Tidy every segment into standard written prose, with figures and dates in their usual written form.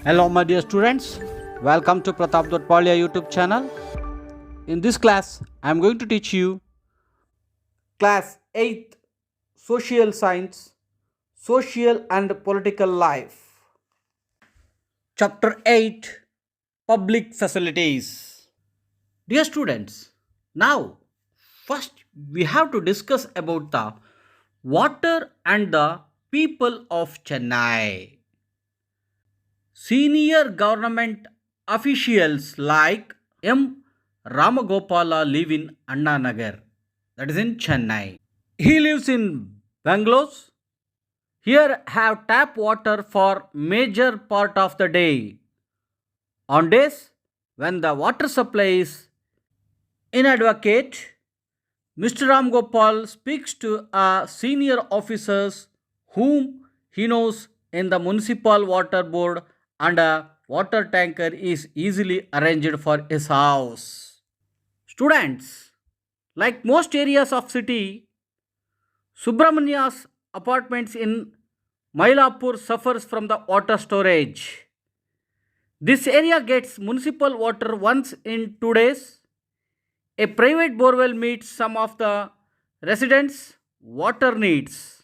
Hello my dear students, welcome to Pratap.Palya YouTube channel. In this class, I am going to teach you Class 8th Social Science, Social and Political Life. Chapter 8 Public Facilities. Dear students, now first we have to discuss about the water and the people of Chennai. Senior government officials like M. Ramagopala live in Anna Nagar, that is in Chennai. He lives in Bangalore. Here have tap water for major part of the day. On days when the water supply is inadequate, Mr. Ram Gopal speaks to a senior officers whom he knows in the municipal water board, and a water tanker is easily arranged for his house. Students, like most areas of city, Subramania's apartments in Mailapur suffers from the water storage. This area gets municipal water once in 2 days. A private borewell meets some of the residents' water needs.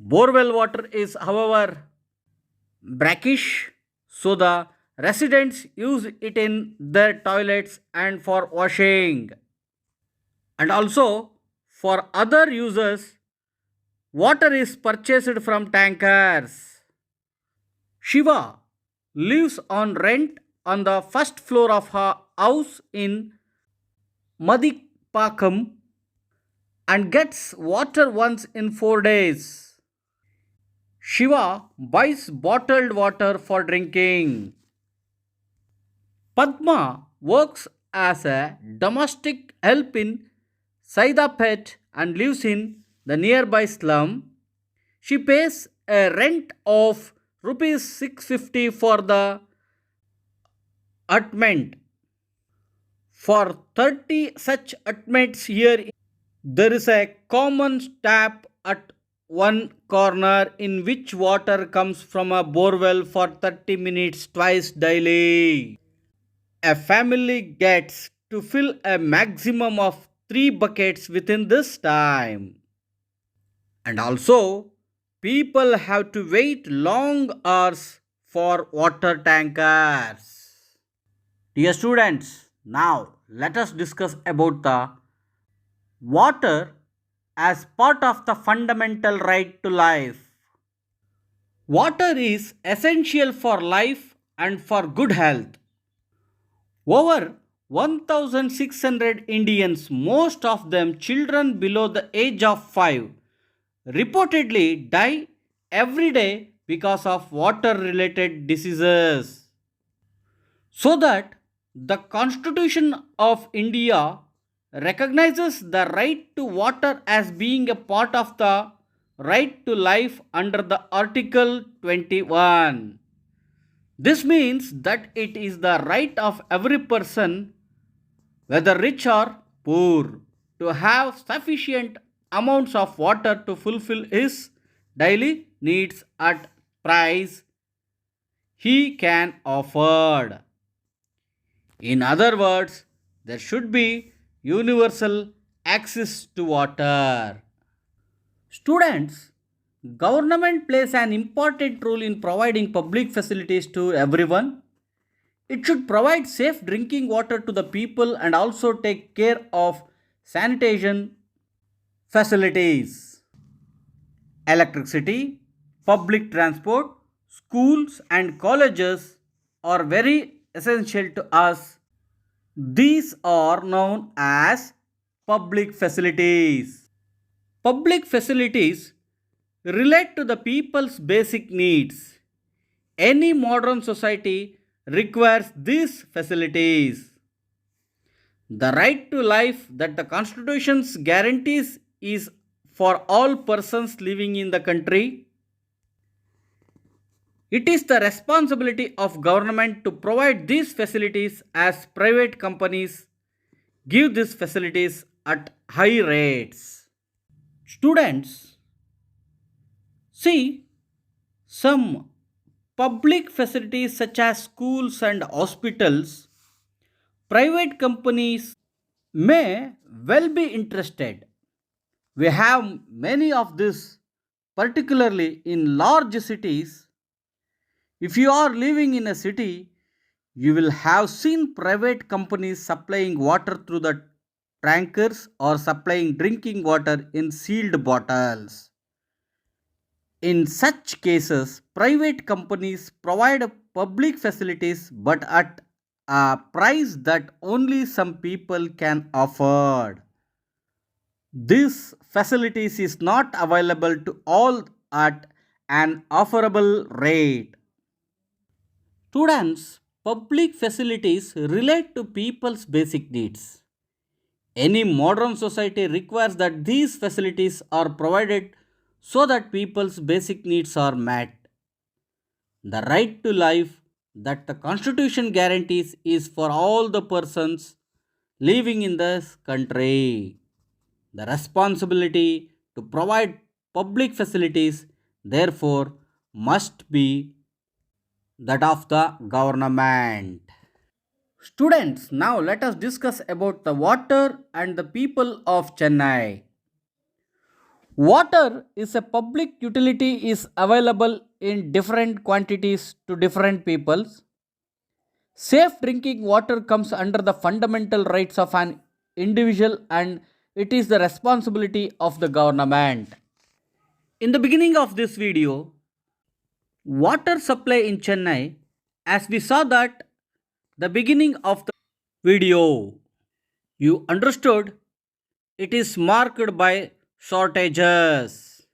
Borewell water is, however, brackish, so the residents use it in their toilets and for washing. And also, for other users, water is purchased from tankers. Shiva lives on rent on the first floor of her house in Madipakam and gets water once in 4 days. Shiva buys bottled water for drinking. Padma works as a domestic help in Saidapet and lives in the nearby slum. She pays a rent of rupees 650 for the apartment. For 30 such apartments here, there is a common tap at one corner in which water comes from a borewell for 30 minutes twice daily. A family gets to fill a maximum of 3 buckets within this time. And also, people have to wait long hours for water tankers. Dear students, now let us discuss about the water as part of the fundamental right to life. Water is essential for life and for good health. Over 1,600 Indians, most of them children below the age of 5, reportedly die every day because of water related diseases. So that the Constitution of India recognizes the right to water as being a part of the right to life under the Article 21. This means that it is the right of every person, whether rich or poor, to have sufficient amounts of water to fulfill his daily needs at price he can afford. In other words, there should be universal access to water. Students, government plays an important role in providing public facilities to everyone. It should provide safe drinking water to the people and also take care of sanitation facilities. Electricity, public transport, schools and colleges are very essential to us. These are known as public facilities. Public facilities relate to the people's basic needs. Any modern society requires these facilities. The right to life that the Constitution guarantees is for all persons living in the country. It is the responsibility of government to provide these facilities as private companies give these facilities at high rates. Students, see, some public facilities such as schools and hospitals, private companies may well be interested. We have many of this, particularly in large cities. If you are living in a city, you will have seen private companies supplying water through the tankers or supplying drinking water in sealed bottles. In such cases, private companies provide public facilities but at a price that only some people can afford. This facilities is not available to all at an affordable rate. Students, public facilities relate to people's basic needs. Any modern society requires that these facilities are provided so that people's basic needs are met. The right to life that the Constitution guarantees is for all the persons living in this country. The responsibility to provide public facilities, therefore, must be that of the government. Students, now let us discuss about the water and the people of Chennai. Water is a public utility is available in different quantities to different peoples. Safe drinking water comes under the fundamental rights of an individual and it is the responsibility of the government. In the beginning of this video, water supply in Chennai, as we saw that the beginning of the video, you understood it is marked by shortages.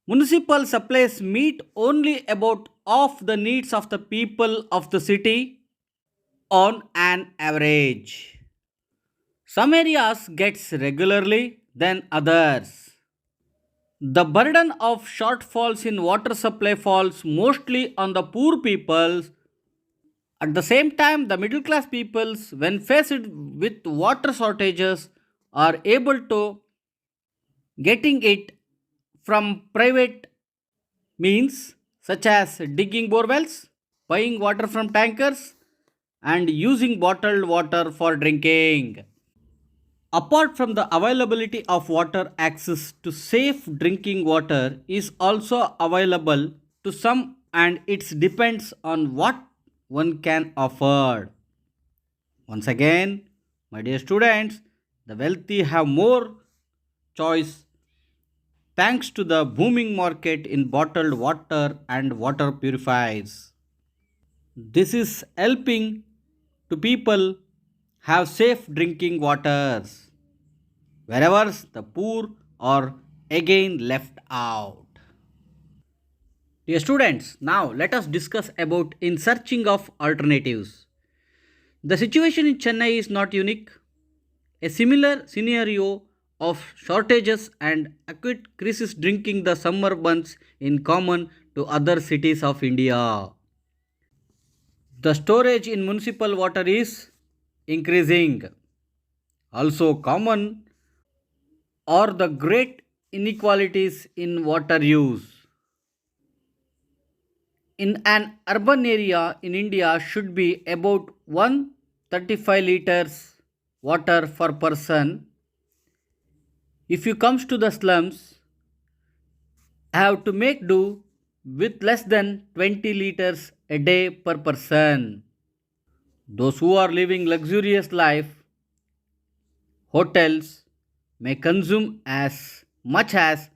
Municipal supplies meet only about half the needs of the people of the city on an average. Some areas gets regularly than others. The burden of shortfalls in water supply falls mostly on the poor peoples. At the same time, the middle class peoples, when faced with water shortages, are able to getting it from private means such as digging borewells, buying water from tankers, and using bottled water for drinking. Apart from the availability of water, access to safe drinking water is also available to some and it depends on what one can afford. Once again, my dear students, the wealthy have more choice thanks to the booming market in bottled water and water purifiers. This is helping to people have safe drinking waters, wherever the poor are again left out. Dear students, now let us discuss about in searching of alternatives. The situation in Chennai is not unique. A similar scenario of shortages and acute crisis drinking the summer months in common to other cities of India. The storage in municipal water is increasing. Also common are the great inequalities in water use. In an urban area in India should be about 135 liters water per person. If you comes to the slums, have to make do with less than 20 liters a day per person. Those who are living luxurious life, hotels may consume as much as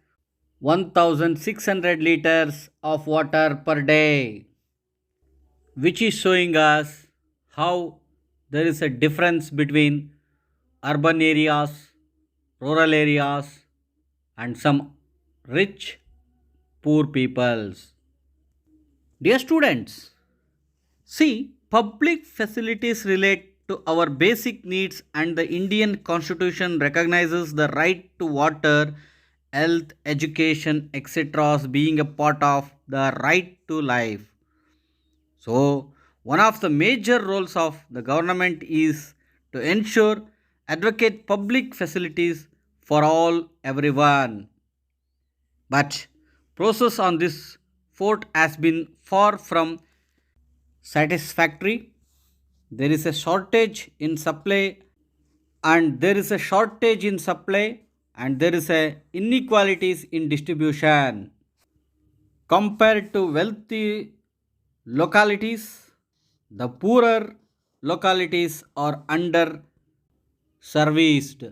1600 liters of water per day, which is showing us how there is a difference between urban areas, rural areas, and some rich poor peoples. Dear students, see, public facilities relate to our basic needs, and the Indian Constitution recognizes the right to water, health, education, etc. as being a part of the right to life. So, one of the major roles of the government is to ensure advocate public facilities for all everyone. But process on this transport has been far from satisfactory. There is a shortage in supply, and there is a shortage in supply, and there is a inequalities in distribution. Compared to wealthy localities, the poorer localities are under serviced.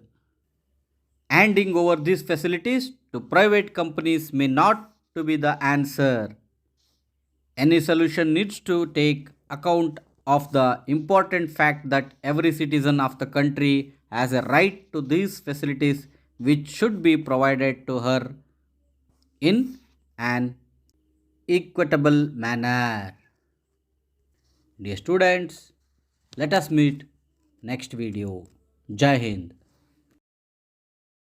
Handing over these facilities to private companies may not to be the answer. Any solution needs to take account of the important fact that every citizen of the country has a right to these facilities which should be provided to her in an equitable manner. Dear students, let us meet next video. Jai Hind.